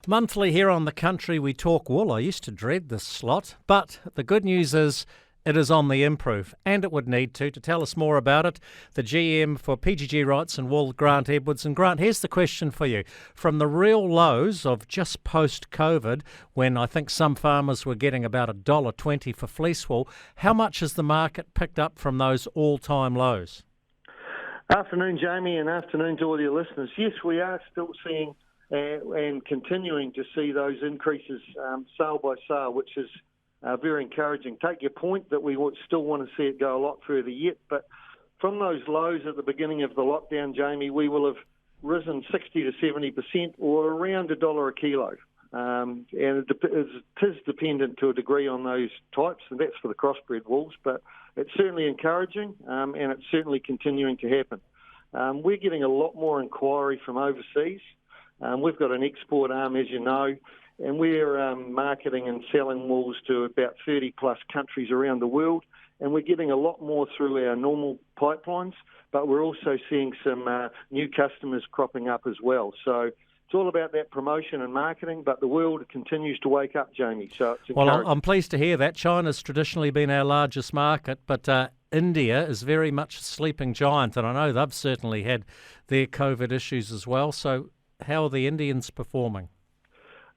Monthly here on The Country, we talk wool. I used to dread this slot, but the good news is it is on the improve, and it would need to. To tell us more about it, the GM for PGG Wrights and Wool, Grant Edwards. And Grant, here's the question for you. From the real lows of just post-COVID, when I think some farmers were getting about $1.20 for fleece wool, how much has the market picked up from those all-time lows? Afternoon, Jamie, and afternoon to all your listeners. Yes, we are still seeing and continuing to see those increases sale by sale, which is very encouraging. Take your point that we would still want to see it go a lot further yet, but from those lows at the beginning of the lockdown, Jamie, we will have risen 60 to 70% or around $1 a kilo. And it is dependent to a degree on those types, and that's for the crossbred wools, but it's certainly encouraging and it's certainly continuing to happen. We're getting a lot more inquiry from overseas. We've got an export arm, as you know, and we're marketing and selling wools to about 30 plus countries around the world, and we're getting a lot more through our normal pipelines, but we're also seeing some new customers cropping up as well. So it's all about that promotion and marketing, but the world continues to wake up, Jamie, so it's encouraging. Well, I'm pleased to hear that. China's traditionally been our largest market, but India is very much a sleeping giant, and I know they've certainly had their COVID issues as well. So how are the Indians performing?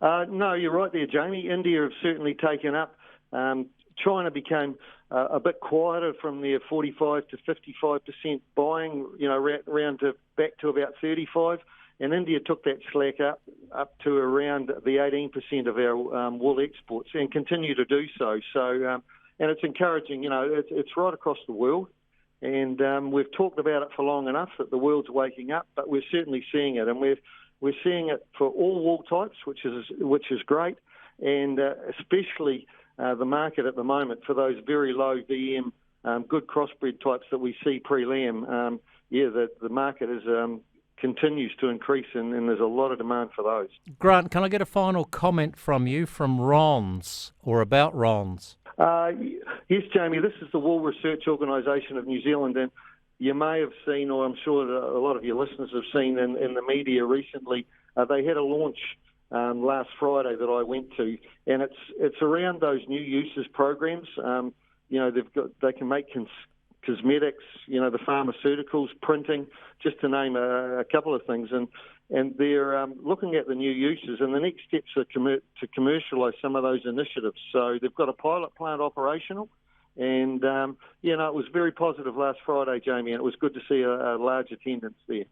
No, you're right there, Jamie. India have certainly taken up. China became a bit quieter from their 45 to 55% buying, around to back to about 35. And India took that slack up to around the 18% of our wool exports and continue to do so. So, and it's encouraging, it's right across the world. And we've talked about it for long enough that the world's waking up, but we're certainly seeing it. And we're seeing it for all wool types, which is great, and especially the market at the moment for those very low VM, good crossbred types that we see pre-lamb. The market is continues to increase, and there's a lot of demand for those. Grant, can I get a final comment from you from RONZ or about RONZ? Yes, Jamie, this is the Wool Research Organisation of New Zealand, and you may have seen, or I'm sure that a lot of your listeners have seen in the media recently, they had a launch last Friday that I went to, and it's around those new uses programs. They can make cosmetics, the pharmaceuticals, printing, just to name a couple of things, and they're looking at the new uses, and the next steps are to commercialise some of those initiatives. So they've got a pilot plant operational. And, it was very positive last Friday, Jamie, and it was good to see a large attendance there.